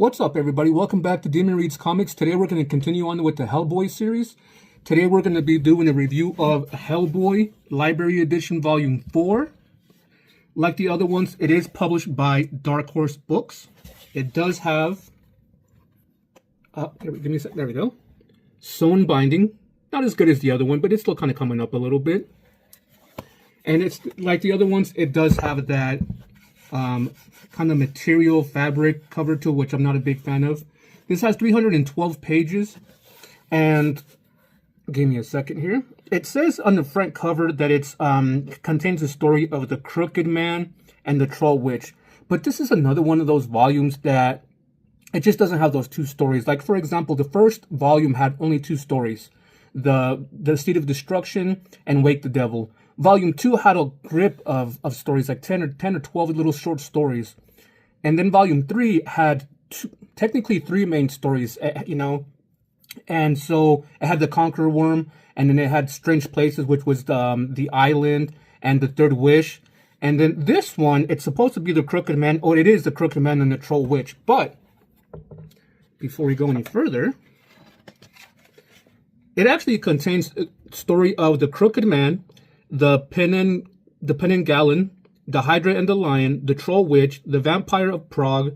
What's up, everybody? Welcome back to Demon Reads Comics. Today we're going to continue on with the Hellboy series. Today we're going to be doing a review of Hellboy Library Edition Volume 4. Like the other ones, it is published by Dark Horse Books. It does have... give me a sec. There we go. Sewn binding. Not as good as the other one, but it's still kind of coming up a little bit. And it's like the other ones, it does have that... kind of material fabric cover to, which I'm not a big fan of. This has 312 pages, and give me a second here. It says on the front cover that it's contains the story of the Crooked Man and the Troll Witch, but this is another one of those volumes that it just doesn't have those two stories. Like, for example, the first volume had only two stories, the Seed of Destruction and Wake the Devil. Volume 2 had a grip of stories, like 10 or 12 little short stories. And then Volume 3 had technically three main stories, you know. And so it had the Conqueror Worm, and then it had Strange Places, which was the Island, and the Third Wish. And then this one, it's supposed to be the Crooked Man, or it is the Crooked Man and the Troll Witch. But before we go any further, it actually contains a story of the Crooked Man, the Penanggalan, the Hydra and the Lion, the Troll Witch, the Vampire of Prague,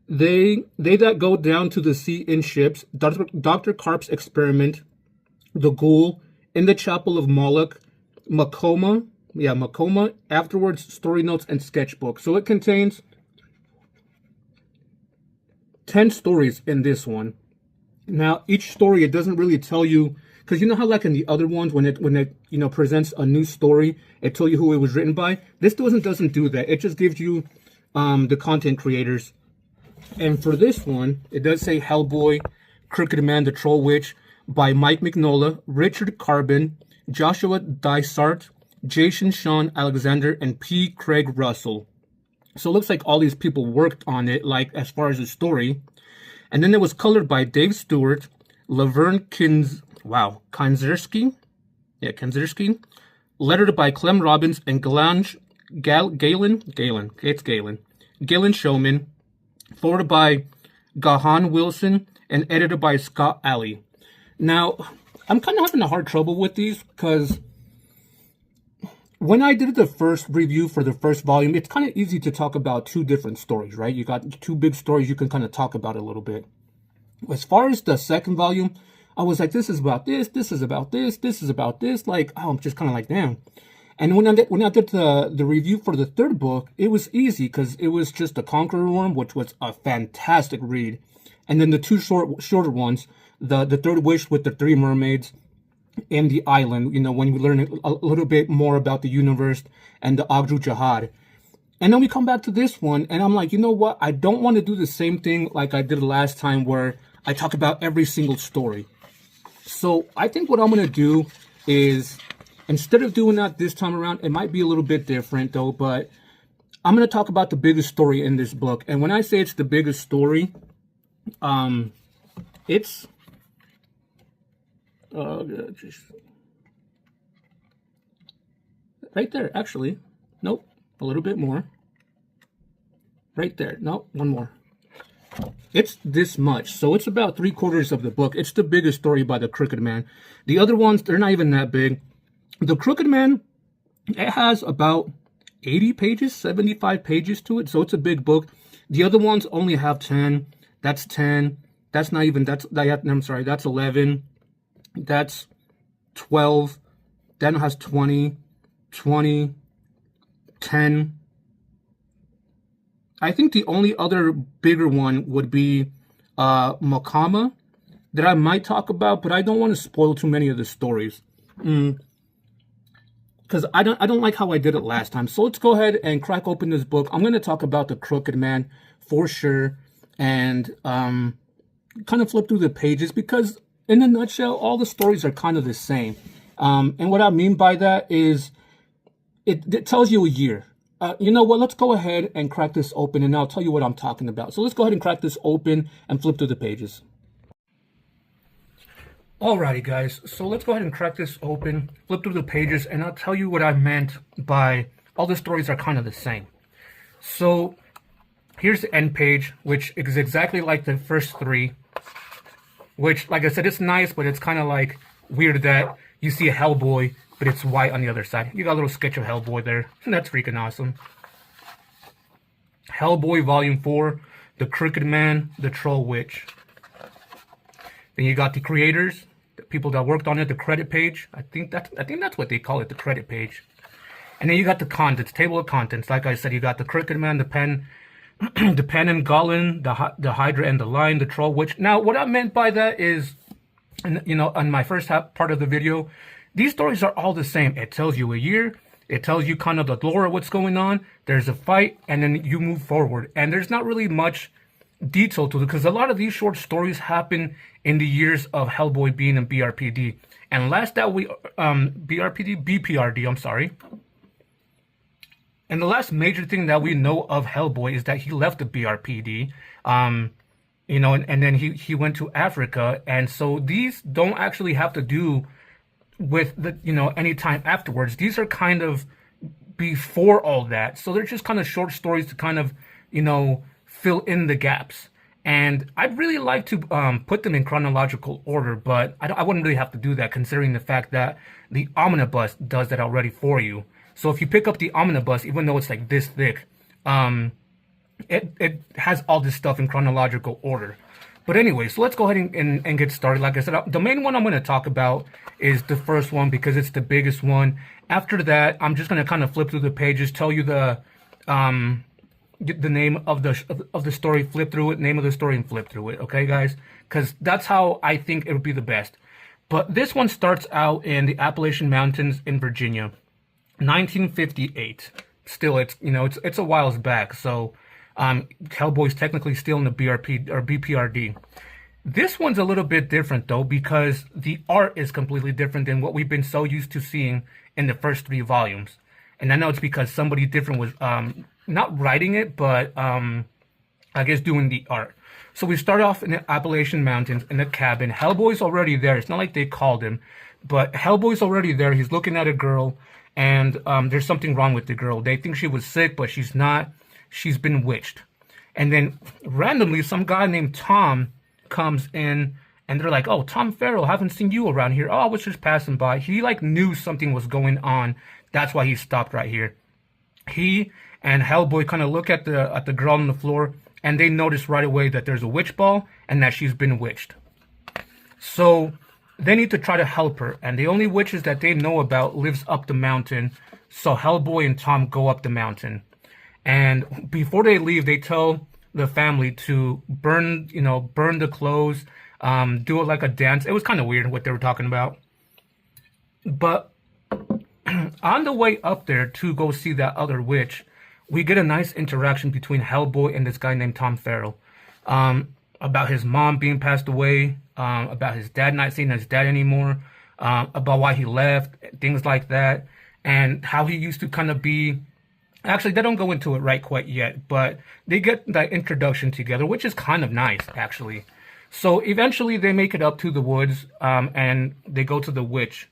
they that go down to the sea in ships, Dr. Carp's Experiment, the Ghoul, in the Chapel of Moloch, Makoma, afterwards, story notes, and sketchbook. So it contains 10 stories in this one. Now, each story, it doesn't really tell you, because you know how, like in the other ones, when it you know, presents a new story, it tells you who it was written by. This doesn't do that. It just gives you the content creators. And for this one, it does say Hellboy, Crooked Man, the Troll Witch, by Mike Mignola, Richard Corben, Joshua Dysart, Jason Shawn Alexander, and P. Craig Russell. So it looks like all these people worked on it, like as far as the story. And then it was colored by Dave Stewart, Lovern Kindzierski, lettered by Clem Robbins and Galen Showman, forwarded by Gahan Wilson, and edited by Scott Alley. Now, I'm kind of having a hard trouble with these, because when I did the first review for the first volume, it's kind of easy to talk about two different stories, right? You got two big stories you can kind of talk about a little bit. As far as the second volume, I was like, this is about this, this is about this, this is about this. Like, oh, I'm just kind of like, damn. And when I did the review for the third book, it was easy because it was just the Conqueror Worm, which was a fantastic read. And then the two shorter ones, the Third Wish with the three mermaids and the Island, you know, when we learn a little bit more about the universe and the Agru Jihad. And then we come back to this one, and I'm like, you know what? I don't want to do the same thing like I did last time where I talk about every single story. So I think what I'm going to do is, instead of doing that this time around, it might be a little bit different though, but I'm going to talk about the biggest story in this book. And when I say it's the biggest story, it's right there, actually. Nope, a little bit more. Right there. Nope, one more. It's this much, so it's about 3/4 of the book. It's the biggest story by the Crooked Man. The other ones, they're not even that big. The Crooked Man, it has about 80 pages, 75 pages to it, so it's a big book. The other ones only have 10. That's 10. That's not even, I'm sorry, that's 11. That's 12. Then it has 20, 20, 10. I think the only other bigger one would be Makama, that I might talk about, but I don't want to spoil too many of the stories. Because I don't like how I did it last time. So let's go ahead and crack open this book. I'm going to talk about the Crooked Man for sure, and kind of flip through the pages, because in a nutshell, all the stories are kind of the same. And what I mean by that is it tells you a year. You know what? Let's go ahead and crack this open, and I'll tell you what I'm talking about. So let's go ahead and crack this open and flip through the pages. Alrighty, guys. So let's go ahead and crack this open, flip through the pages, and I'll tell you what I meant by all the stories are kind of the same. So Here's the end page, which is exactly like the first three. Which, like I said, it's nice, but it's kind of like weird that you see a Hellboy, but it's white on the other side. You got a little sketch of Hellboy there. That's freaking awesome. Hellboy Volume 4, The Crooked Man, The Troll Witch. Then you got the creators, the people that worked on it, the credit page. I think that's what they call it, the credit page. And then you got the contents, table of contents. Like I said, you got the Crooked Man, the Penanggalan, the Hydra and the Lion, the Troll Witch. Now, what I meant by that is, you know, on my first part of the video, these stories are all the same. It tells you a year, it tells you kind of the lore of what's going on. There's a fight, and then you move forward. And there's not really much detail to it, because a lot of these short stories happen in the years of Hellboy being in BRPD. And last that we, BPRD, I'm sorry. And the last major thing that we know of Hellboy is that he left the BRPD, you know, and then he went to Africa. And so these don't actually have to do with the, you know, any time afterwards. These are kind of before all that. So they're just kind of short stories to kind of, you know, fill in the gaps. And I'd really like to put them in chronological order, but I wouldn't really have to do that, considering the fact that the omnibus does that already for you. So if you pick up the omnibus, even though it's like this thick, it has all this stuff in chronological order. But anyway, so let's go ahead and get started. Like I said, the main one I'm going to talk about is the first one, because it's the biggest one. After that, I'm just going to kind of flip through the pages, tell you the name of the story, flip through it, name of the story, and flip through it. Okay, guys? Because that's how I think it would be the best. But this one starts out in the Appalachian Mountains in Virginia. 1958. Still, it's, you know, it's a while back, so Hellboy's technically still in the BRP or BPRD. This one's a little bit different though, because the art is completely different than what we've been so used to seeing in the first three volumes. And I know it's because somebody different was not writing it, but I guess doing the art. So we start off in the Appalachian Mountains in a cabin. Hellboy's already there. It's not like they called him, but Hellboy's already there. He's looking at a girl. And there's something wrong with the girl. They think she was sick, but she's not. She's been witched. And then randomly, some guy named Tom comes in, and they're like, "Oh, Tom Farrell, haven't seen you around here." "Oh, I was just passing by." He like knew something was going on. That's why he stopped right here. He and Hellboy kind of look at the girl on the floor, and they notice right away that there's a witch ball and that she's been witched. So they need to try to help her, and the only witches that they know about lives up the mountain. So Hellboy and Tom go up the mountain, and before they leave, they tell the family to burn the clothes, do it like a dance. It was kind of weird what they were talking about. But on the way up there to go see that other witch, we get a nice interaction between Hellboy and this guy named Tom Farrell, about his mom being passed away, about his dad not seeing his dad anymore, about why he left, things like that, and how he used to kind of be. Actually, they don't go into it right quite yet, but they get that introduction together, which is kind of nice, actually. So eventually they make it up to the woods, and they go to the witch,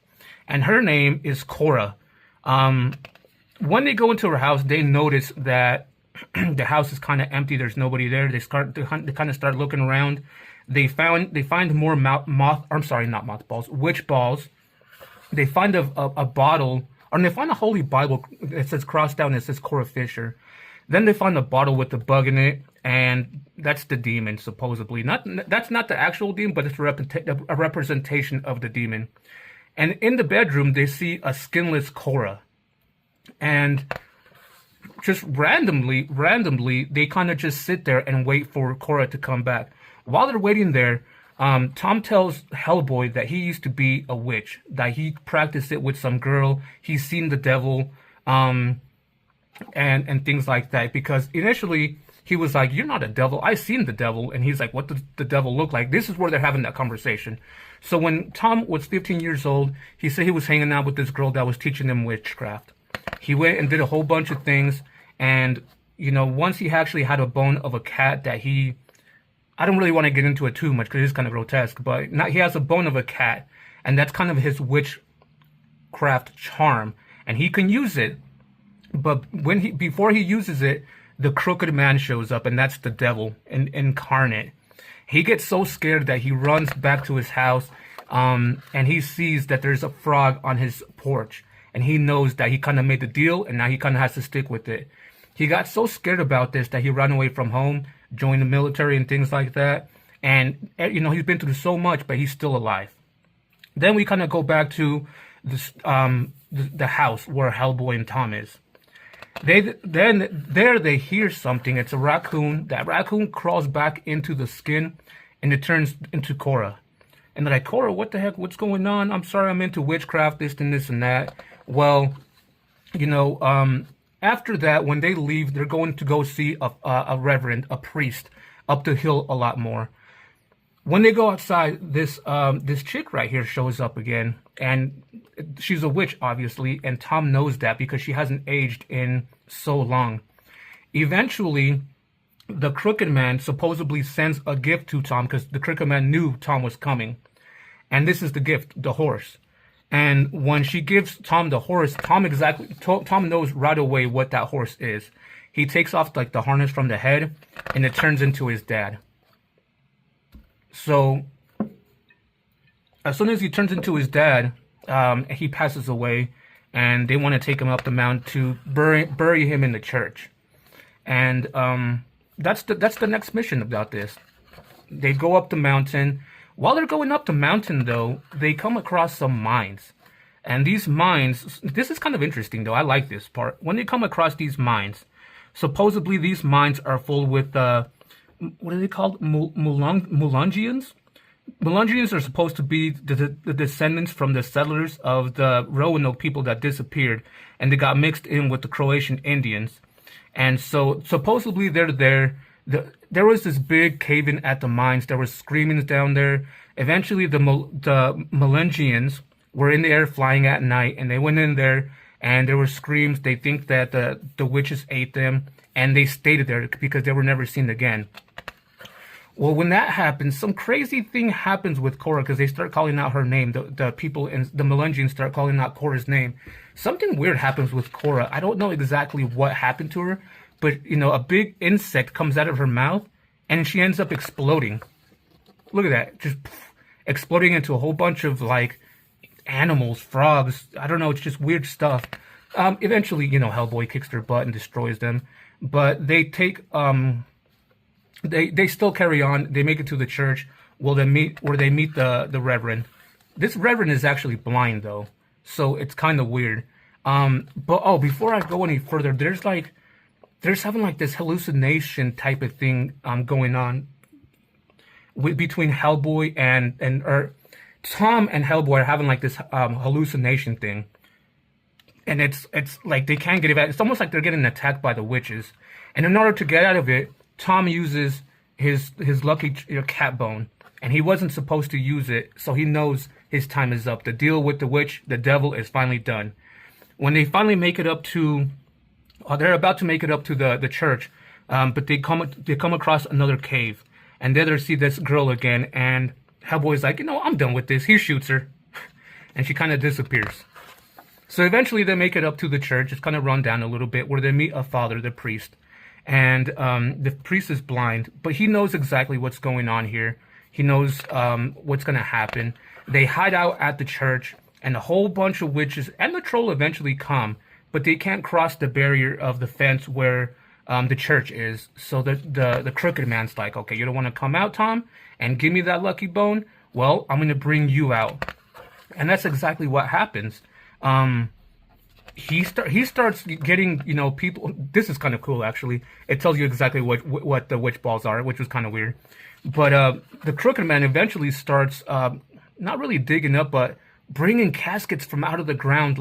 and her name is Cora. When they go into her house, they notice that the house is kind of empty. There's nobody there. They kind of start looking around. They find more witch balls. They find a bottle, or they find a holy Bible. It says crossed down. It says Cora Fisher. Then they find a bottle with a bug in it, and that's the demon, supposedly. That's not the actual demon, but it's a representation of the demon. And in the bedroom, they see a skinless Cora, and just randomly, they kind of just sit there and wait for Cora to come back. While they're waiting there, Tom tells Hellboy that he used to be a witch, that he practiced it with some girl. He's seen the devil, and things like that. Because initially he was like, "You're not a devil. I've seen the devil." And he's like, "What does the devil look like?" This is where they're having that conversation. So when Tom was 15 years old, he said he was hanging out with this girl that was teaching him witchcraft. He went and did a whole bunch of things. And, you know, once he actually had a bone of a cat that I don't really want to get into it too much because it's kind of grotesque, but he has a bone of a cat, and that's kind of his witchcraft charm, and he can use it. But before he uses it, the crooked man shows up, and that's the devil incarnate. He gets so scared that he runs back to his house, and he sees that there's a frog on his porch, and he knows that he kind of made the deal, and now he kind of has to stick with it. He got so scared about this that he ran away from home, joined the military and things like that, and he's been through so much, but he's still alive. Then we kind of go back to this, the house where Hellboy and Tom is. They hear something. It's a raccoon. That raccoon crawls back into the skin, and it turns into Cora. And they're like, Cora, what the heck? What's going on? I'm sorry, I'm into witchcraft, this and this and that. Well, after that, when they leave, they're going to go see a reverend, a priest, up the hill a lot more. When they go outside, this chick right here shows up again, and she's a witch, obviously, and Tom knows that because she hasn't aged in so long. Eventually, the Crooked Man supposedly sends a gift to Tom because the Crooked Man knew Tom was coming. And this is the gift, the horse. And when she gives Tom the horse, Tom knows right away what that horse is. He takes off like the harness from the head, and it turns into his dad. So, as soon as he turns into his dad, he passes away, and they want to take him up the mountain to bury him in the church. And that's the next mission about this. They go up the mountain. While they're going up the mountain, though, they come across some mines. And these mines, this is kind of interesting, though. I like this part. When they come across these mines, supposedly these mines are full with, what are they called? Melungians? Melungians are supposed to be the descendants from the settlers of the Roanoke people that disappeared, and they got mixed in with the Croatian Indians. And so supposedly they're there. There was this big cave-in at the mines. There were screamings down there. Eventually, the Melungians were in the air flying at night, and they went in there, and there were screams. They think that the witches ate them, and they stayed there because they were never seen again. Well, when that happens, some crazy thing happens with Cora because they start calling out her name. The people in the Melungians start calling out Cora's name. Something weird happens with Cora. I don't know exactly what happened to her, but, a big insect comes out of her mouth, and she ends up exploding. Look at that. Just exploding into a whole bunch of, animals, frogs. I don't know. It's just weird stuff. Eventually, Hellboy kicks their butt and destroys them. But they take... They still carry on. They make it to the church where they meet the reverend. This reverend is actually blind, though. So it's kind of weird. But before I go any further, there's having this hallucination type of thing going on between Hellboy and Tom and Hellboy are having this hallucination thing, and it's like they can't get it out. It's almost like they're getting attacked by the witches, and in order to get out of it, Tom uses his lucky cat bone, and he wasn't supposed to use it, so he knows his time is up. The deal with the witch, the devil, is finally done. When they finally make it up to, they're about to make it up to the church, but they come across another cave, and there they see this girl again, and Hellboy's like, I'm done with this. He shoots her, and she kind of disappears. So eventually they make it up to the church. It's kind of run down a little bit, where they meet a father, the priest. And the priest is blind, but he knows exactly what's going on here. He knows what's going to happen. They hide out at the church, and a whole bunch of witches and the troll eventually come, but they can't cross the barrier of the fence where the church is. So the crooked man's like, okay, you don't want to come out, Tom, and give me that lucky bone? Well, I'm going to bring you out. And that's exactly what happens. He starts getting, people. This is kind of cool, actually. It tells you exactly what the witch balls are, which was kind of weird. But the Crooked Man eventually starts not really digging up, but bringing caskets from out of the ground,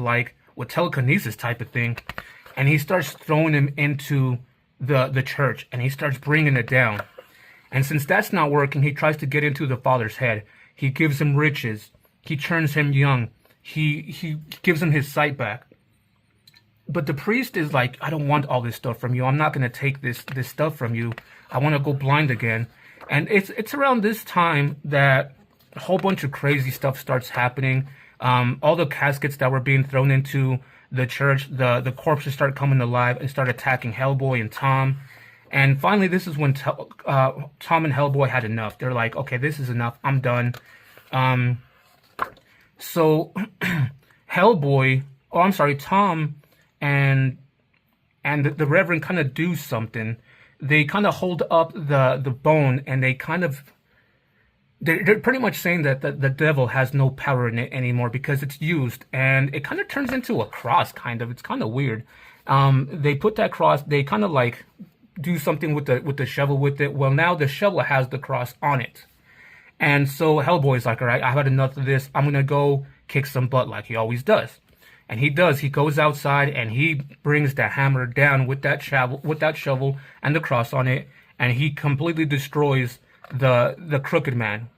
with telekinesis type of thing. And he starts throwing them into the church, and he starts bringing it down. And since that's not working, he tries to get into the father's head. He gives him riches. He turns him young. He gives him his sight back. But the priest is like, I don't want all this stuff from you. I'm not going to take this stuff from you. I want to go blind again. And it's around this time that a whole bunch of crazy stuff starts happening. All the caskets that were being thrown into the church, the corpses start coming alive and start attacking Hellboy and Tom. And finally, this is when Tom and Hellboy had enough. They're like, okay, this is enough. I'm done. So Hellboy, oh, I'm sorry, Tom and the Reverend kind of do something. They kind of hold up the bone, and they kind of, they're pretty much saying that the devil has no power in it anymore because it's used, and it kind of turns into a cross, kind of. It's kind of weird. They put that cross, they kind of like do something with the shovel with it. Well, now the shovel has the cross on it. And so Hellboy's like, all right, I've had enough of this. I'm going to go kick some butt like he always does. And he does. He goes outside and he brings the hammer down with that shovel and the cross on it, and he completely destroys the Crooked Man.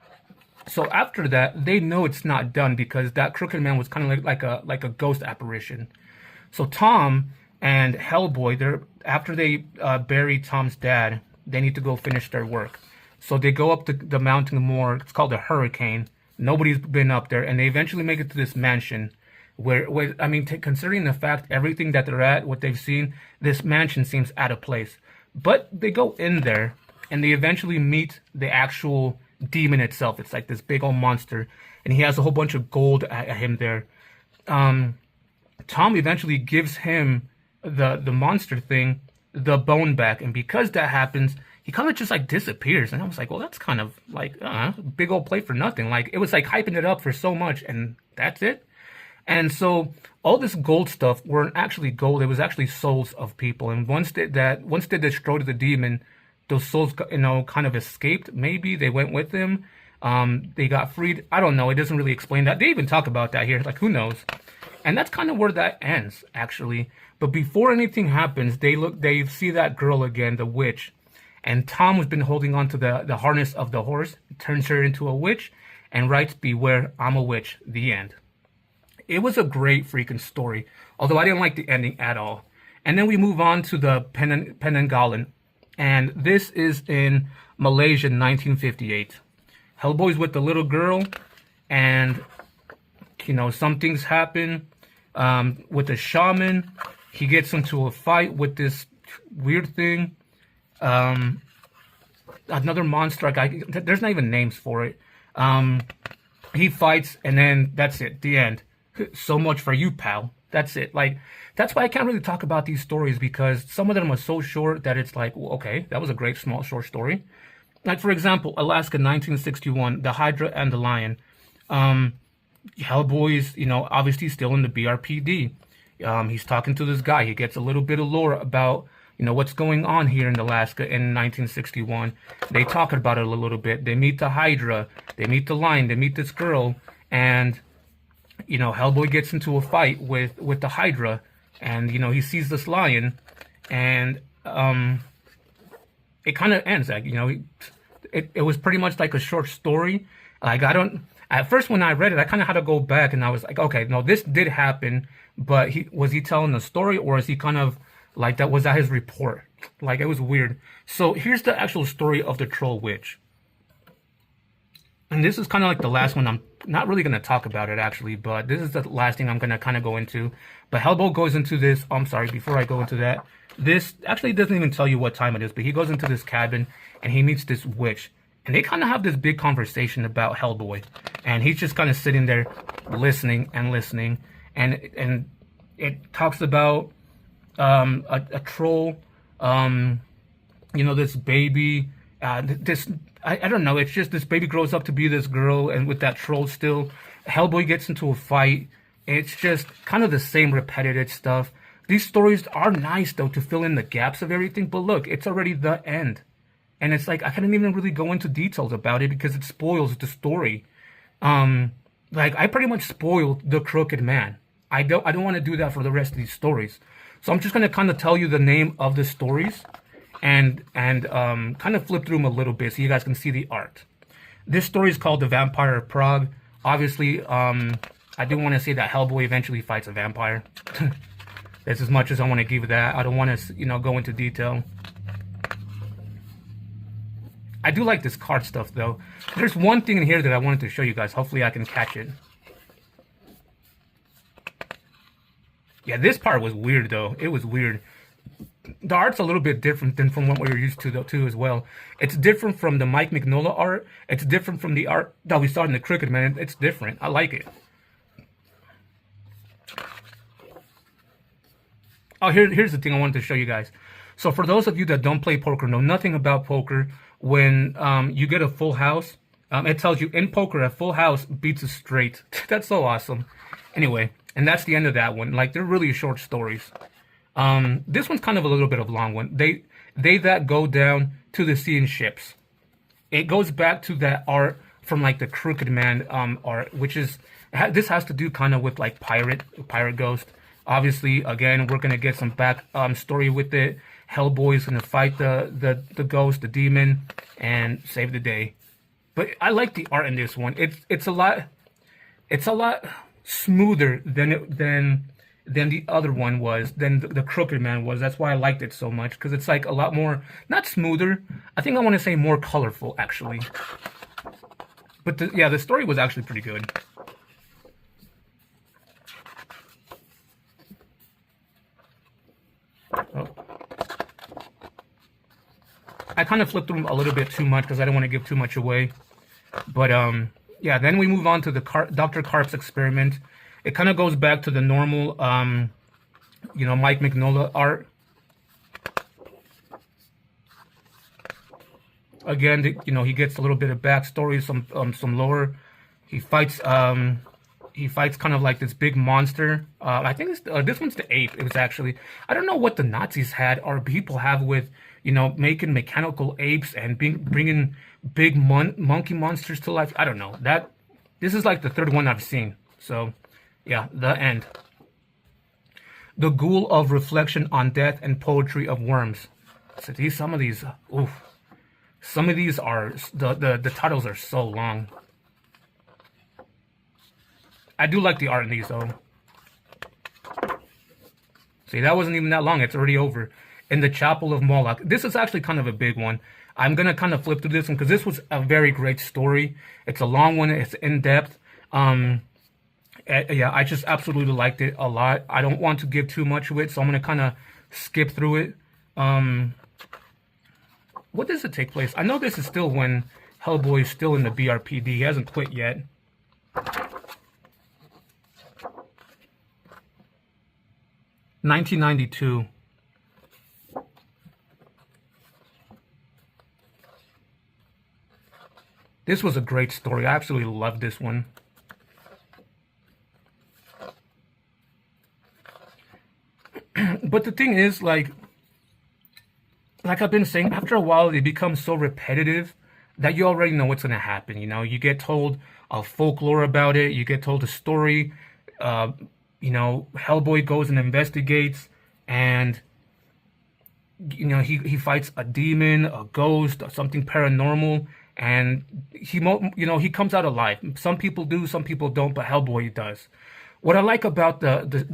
So after that, they know it's not done because that Crooked Man was kind of like a ghost apparition. So Tom and Hellboy, after they bury Tom's dad, they need to go finish their work. So they go up the mountain more. It's called the Hurricane. Nobody's been up there, and they eventually make it to this mansion. Where I mean, considering the fact everything that they're at, what they've seen, this mansion seems out of place. But they go in there, and they eventually meet the actual demon itself. It's like this big old monster, and he has a whole bunch of gold at him there. Tom eventually gives him the monster thing the bone back, and because that happens, he kind of just like disappears. And I was like, well, that's kind of like big old play for nothing. Like, it was like hyping it up for so much, and that's it. And so all this gold stuff weren't actually gold. It was actually souls of people. And once they destroyed the demon, those souls, kind of escaped. Maybe they went with him. They got freed. I don't know. It doesn't really explain that. They even talk about that here. Like, who knows? And that's kind of where that ends, actually. But before anything happens, they see that girl again, the witch. And Tom has been holding on to the harness of the horse, turns her into a witch, and writes, "Beware, I'm a witch," the end. It was a great freaking story, although I didn't like the ending at all. And then we move on to the Penanggalan, and this is in Malaysia, 1958. Hellboy's with the little girl, and some things happen with the shaman. He gets into a fight with this weird thing. Another monster. There's not even names for it. He fights, and then that's it. The end. So much for you, pal. That's it. Like, that's why I can't really talk about these stories, because some of them are so short that it's like, well, okay, that was a great small short story. Like, for example, Alaska, 1961, The Hydra and the Lion. Hellboy's, obviously still in the BRPD. He's talking to this guy. He gets a little bit of lore about, what's going on here in Alaska in 1961. They talk about it a little bit. They meet the Hydra. They meet the Lion. They meet this girl. And Hellboy gets into a fight with the Hydra, and he sees this lion, and it kind of ends. Like, it was pretty much like a short story. Like, at first when I read it, I kind of had to go back, and I was like, okay, no, this did happen, but was he telling the story, or is he kind of like was that his report? Like, it was weird. So here's the actual story of the Troll Witch. And this is kind of like the last one. I'm not really going to talk about it, actually, but this is the last thing I'm going to kind of go into. But Hellboy goes into this. I'm sorry, before I go into that, this actually doesn't even tell you what time it is, but he goes into this cabin, and he meets this witch. And they kind of have this big conversation about Hellboy. And he's just kind of sitting there listening and listening. And it talks about a troll, this baby, I don't know. It's just this baby grows up to be this girl, and with that troll still, Hellboy gets into a fight. It's just kind of the same repetitive stuff. These stories are nice, though, to fill in the gaps of everything. But look, it's already the end. And it's like, I couldn't even really go into details about it because it spoils the story. I pretty much spoiled the Crooked Man. I don't want to do that for the rest of these stories. So I'm just going to kind of tell you the name of the stories. And kind of flip through them a little bit so you guys can see the art. This story is called The Vampire of Prague. Obviously, I do want to say that Hellboy eventually fights a vampire. That's as much as I want to give that. I don't want to, go into detail. I do like this card stuff, though. There's one thing in here that I wanted to show you guys. Hopefully I can catch it. Yeah, this part was weird though. It was weird. The art's a little bit different than from what we were used to though too as well. It's different from the Mike Mignola art. It's different from the art that we saw in the Crooked Man. It's different. I like it. Oh, here's the thing I wanted to show you guys. So for those of you that don't play poker, know nothing about poker, when you get a full house, it tells you in poker a full house beats a straight. That's so awesome. Anyway, and that's the end of that one. Like, they're really short stories. This one's kind of a little bit of a long one. They that go down to the sea in ships. It goes back to that art from like the Crooked Man art, which is, this has to do kind of with like pirate ghost. Obviously, again, we're gonna get some back story with it. Hellboy's gonna fight the ghost, the demon, and save the day. But I like the art in this one. It's a lot smoother than the other one was, than the Crooked Man was. That's why I liked it so much, because it's like a lot more, not smoother, I think I want to say more colorful actually. But the story was actually pretty good. Oh. I kind of flipped them a little bit too much because I don't want to give too much away. But yeah, then we move on to the Dr. Carp's experiment. It kind of goes back to the normal, you know, Mike Mignola art. Again, you know, he gets a little bit of backstory, some lore. He fights kind of like this big monster. I think this one's the ape. It was actually, I don't know what the Nazis had or people have with, you know, making mechanical apes and bringing big monkey monsters to life. I don't know. This is like the third one I've seen. So, yeah, the end. The Ghoul of Reflection on Death and Poetry of Worms. So some of these, oof. Some of these are, the titles are so long. I do like the art in these, though. See, that wasn't even that long. It's already over. In the Chapel of Moloch. This is actually kind of a big one. I'm going to kind of flip through this one because this was a very great story. It's a long one. It's in-depth. Yeah, I just absolutely liked it a lot. I don't want to give too much of it, so I'm going to kind of skip through it. What does it take place? I know this is still when Hellboy is still in the BRPD. He hasn't quit yet. $1992. This was a great story. I absolutely loved this one. But the thing is, like I've been saying, after a while, it becomes so repetitive that you already know what's going to happen. You know, you get told a folklore about it. You get told a story. You know, Hellboy goes and investigates, and you know, he fights a demon, a ghost, or something paranormal, and he comes out alive. Some people do, some people don't, but Hellboy does. What I like about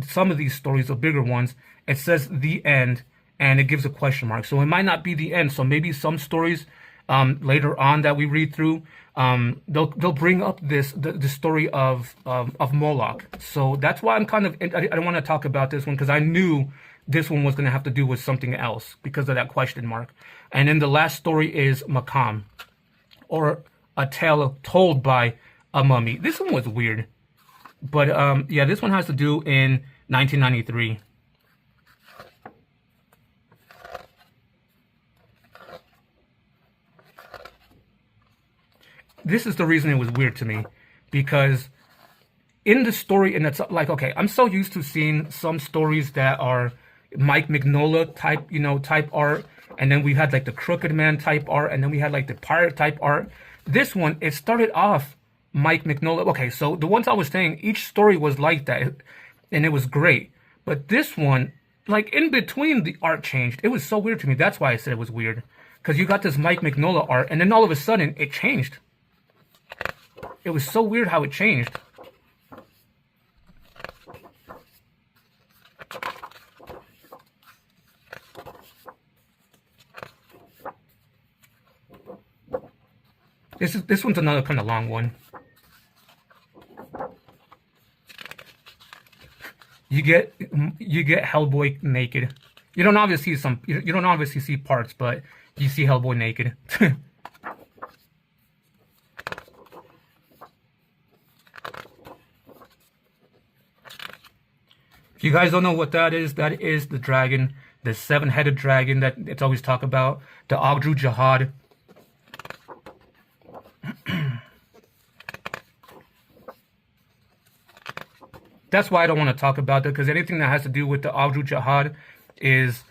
some of these stories, the bigger ones, it says the end, and it gives a question mark. So it might not be the end. So maybe some stories later on that we read through, they'll bring up the story of Moloch. So that's why I'm kind of, I don't want to talk about this one because I knew this one was going to have to do with something else because of that question mark. And then the last story is Makam, or a tale told by a mummy. This one was weird, but yeah, this one has to do in 1993. This is the reason it was weird to me, because in the story, and it's like, okay, I'm so used to seeing some stories that are Mike Mignola type art, and then we had like the Crooked Man type art, and then we had like the pirate type art. This one, it started off Mike Mignola. Okay, so the ones I was saying, each story was like that, and it was great. But this one, like in between, the art changed. It was so weird to me. That's why I said it was weird, because you got this Mike Mignola art, and then all of a sudden, it changed. It was so weird how it changed. This one's another kind of long one. you get Hellboy naked. You don't obviously see you don't obviously see parts, but you see Hellboy naked. If you guys don't know what that is the dragon, the 7-headed dragon that it's always talked about, the Ogdru Jihad. That's why I don't want to talk about that, because anything that has to do with the Ogdru Jihad is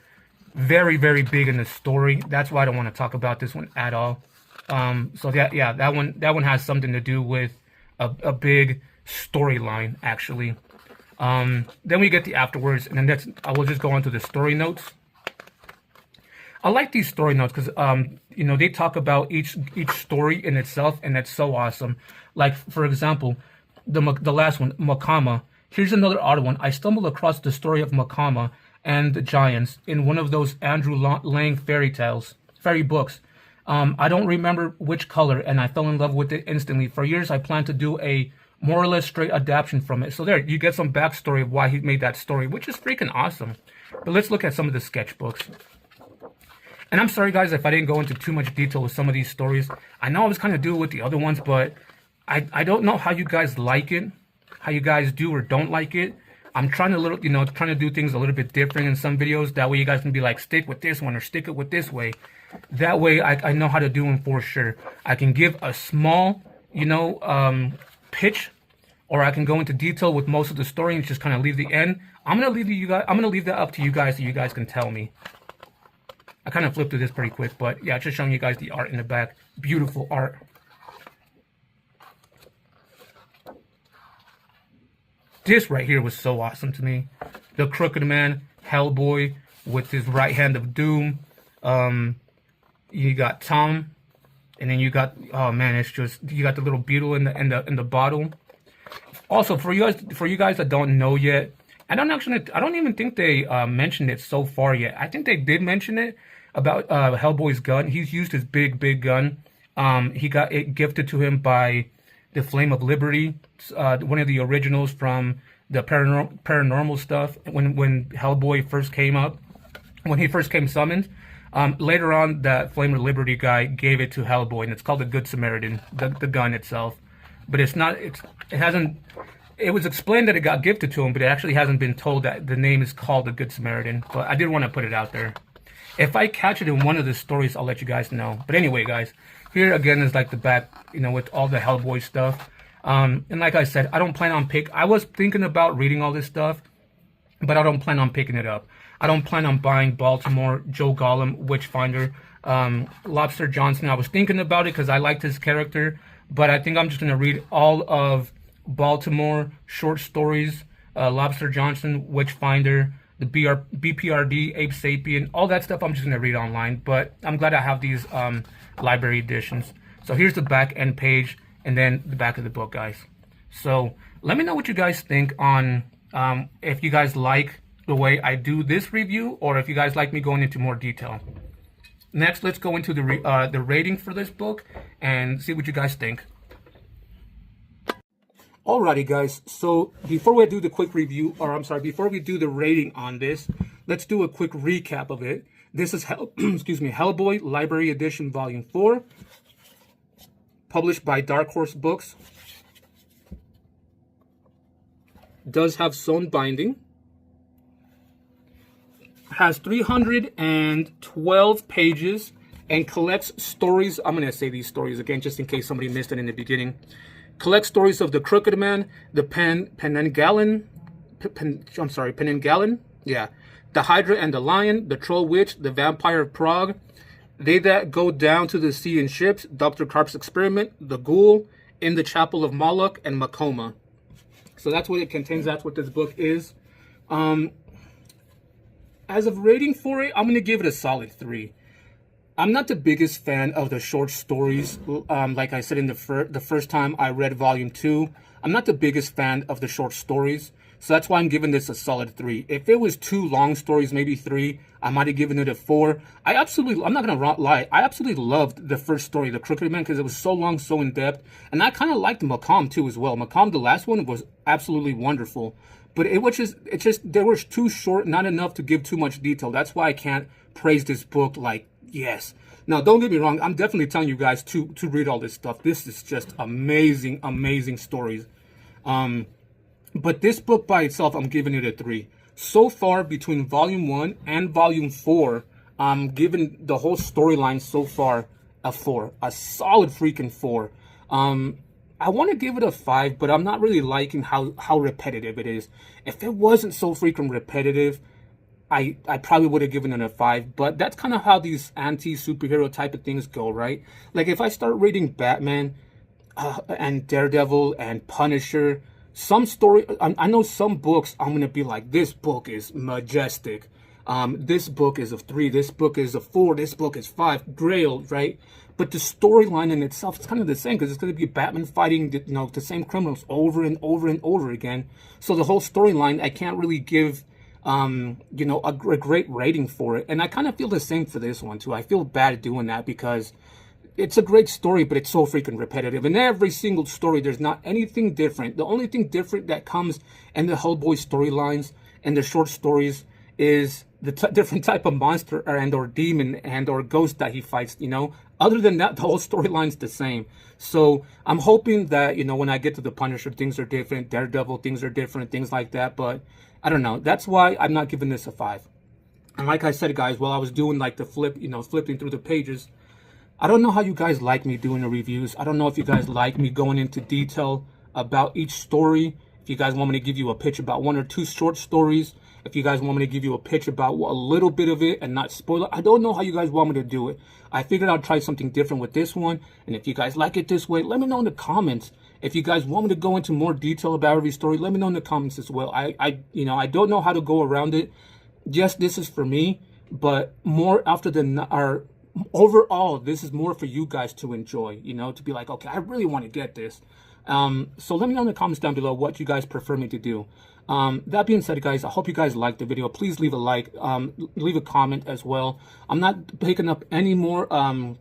very, very big in the story. That's why I don't want to talk about this one at all. So yeah, that one has something to do with a big storyline, actually. Then we get the afterwards, and then I will just go on to the story notes. I like these story notes because you know, they talk about each story in itself, and that's so awesome. Like, for example, the last one, Makama. Here's another odd one. I stumbled across the story of Makama and the giants in one of those Andrew Lang fairy books. I don't remember which color, and I fell in love with it instantly. For years, I planned to do a more or less straight adaptation from it. So there, you get some backstory of why he made that story, which is freaking awesome. But let's look at some of the sketchbooks. And I'm sorry, guys, if I didn't go into too much detail with some of these stories. I know I was kind of doing it with the other ones, but I don't know how you guys like it, how you guys do or don't like it. I'm trying to do things a little bit different in some videos. That way you guys can be like, stick with this one or stick it with this way. That way I know how to do them for sure. I can give a small, pitch, or I can go into detail with most of the story and just kind of leave the end. I'm gonna leave that up to you guys so you guys can tell me. I kind of flipped through this pretty quick, but yeah, just showing you guys the art in the back. Beautiful art. This right here was so awesome to me. The Crooked Man, Hellboy with his right hand of doom. You got Tom. And then you got, oh man, it's just, you got the little beetle in the bottle. Also, for you guys that don't know yet, I don't even think they mentioned it so far yet. I think they did mention it about Hellboy's gun. He's used his big gun. He got it gifted to him by the Flame of Liberty, one of the originals from the paranormal stuff. When Hellboy first came up, when he first came summoned. Later on, that Flame of Liberty guy gave it to Hellboy, and it's called the Good Samaritan, the gun itself. But it was explained that it got gifted to him, but it actually hasn't been told that the name is called the Good Samaritan. But I did want to put it out there. If I catch it in one of the stories, I'll let you guys know. But anyway, guys, here again is like the back, with all the Hellboy stuff. And like I said, I don't plan on I was thinking about reading all this stuff, but I don't plan on picking it up. I don't plan on buying Baltimore, Joe Gollum, Witchfinder, Lobster Johnson. I was thinking about it because I liked his character, but I think I'm just going to read all of Baltimore short stories, Lobster Johnson, Witchfinder, the BPRD, Ape Sapien, all that stuff I'm just going to read online, but I'm glad I have these library editions. So here's the back end page, and then the back of the book, guys. So let me know what you guys think on if you guys like the way I do this review, or if you guys like me going into more detail. Next, let's go into the rating for this book and see what you guys think. Alrighty, guys. So before we do the quick review, before we do the rating on this, let's do a quick recap of it. This is Hellboy Library Edition Volume 4, published by Dark Horse Books. Does have sewn binding. Has 312 pages and collects stories. I'm going to say these stories again just in case somebody missed it in the beginning. Collects stories of the Crooked Man, the Penanggalan, yeah, the Hydra and the Lion, the Troll Witch, the Vampire of Prague, They That Go Down to the Sea in Ships, Dr. Carp's Experiment, the Ghoul, In the Chapel of Moloch, and Takoma. So that's what it contains. That's what this book is. As of rating for it, I'm going to give it a solid 3. I'm not the biggest fan of the short stories. Like I said in the first time I read Volume 2, I'm not the biggest fan of the short stories. So that's why I'm giving this a solid 3. If it was 2 long stories, maybe 3, I might have given it a 4. I'm not going to lie, I absolutely loved the first story, The Crooked Man, because it was so long, so in-depth. And I kind of liked Makam too as well. Makam, the last one, was absolutely wonderful. but it's just they were too short, not enough to give too much detail. That's why I can't praise this book like, yes. Now, don't get me wrong, I'm definitely telling you guys to read all this stuff. This is just amazing, amazing stories. But this book by itself, I'm giving it a 3. So far, between Volume 1 and Volume 4, I'm giving the whole storyline so far a 4. A solid freaking 4. I want to give it a 5, but I'm not really liking how repetitive it is. If it wasn't so freaking repetitive, I probably would have given it a 5. But that's kind of how these anti-superhero type of things go, right? Like, if I start reading Batman and Daredevil and Punisher, some story, I know some books I'm going to be like, this book is majestic. This book is a 3, this book is a 4, this book is 5, Grail, right? But the storyline in itself is kind of the same, because it's going to be Batman fighting the same criminals over and over and over again. So the whole storyline, I can't really give a great rating for it. And I kind of feel the same for this one too. I feel bad doing that because it's a great story, but it's so freaking repetitive. In every single story, there's not anything different. The only thing different that comes in the Hellboy storylines and the short stories is the different type of monster and or demon and or ghost that he fights, Other than that, the whole storyline's the same. So I'm hoping that, when I get to the Punisher, things are different. Daredevil, things are different, things like that. But I don't know. That's why I'm not giving this a 5. And like I said, guys, while I was doing like the flipping through the pages, I don't know how you guys like me doing the reviews. I don't know if you guys like me going into detail about each story. If you guys want me to give you a pitch about 1 or 2 short stories. If you guys want me to give you a pitch about a little bit of it and not spoil it. I don't know how you guys want me to do it. I figured I'd try something different with this one. And if you guys like it this way, let me know in the comments. If you guys want me to go into more detail about every story, let me know in the comments as well. I don't know how to go around it. Yes, this is for me, but more after overall, this is more for you guys to enjoy, to be like, okay, I really want to get this. So let me know in the comments down below what you guys prefer me to do. That being said, guys, I hope you guys liked the video. Please leave a like, leave a comment as well. I'm not picking up any more, I'm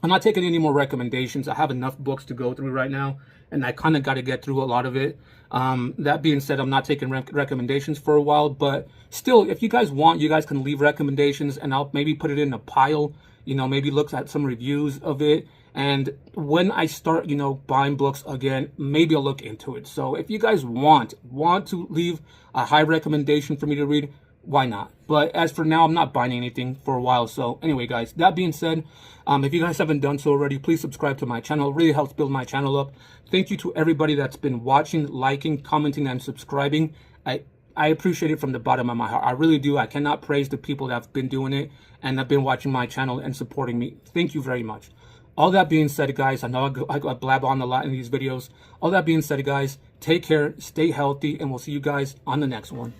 not taking any more recommendations. I have enough books to go through right now, and I kind of got to get through a lot of it. That being said, I'm not taking recommendations for a while, but still, if you guys want, you guys can leave recommendations, and I'll maybe put it in a pile, maybe look at some reviews of it. And when I start, buying books again, maybe I'll look into it. So if you guys want to leave a high recommendation for me to read, why not? But as for now, I'm not buying anything for a while. So anyway, guys, that being said, if you guys haven't done so already, please subscribe to my channel. It really helps build my channel up. Thank you to everybody that's been watching, liking, commenting, and subscribing. I appreciate it from the bottom of my heart. I really do. I cannot praise the people that have been doing it and have been watching my channel and supporting me. Thank you very much. All that being said, guys, I know I blab on a lot in these videos. All that being said, guys, take care, stay healthy, and we'll see you guys on the next one.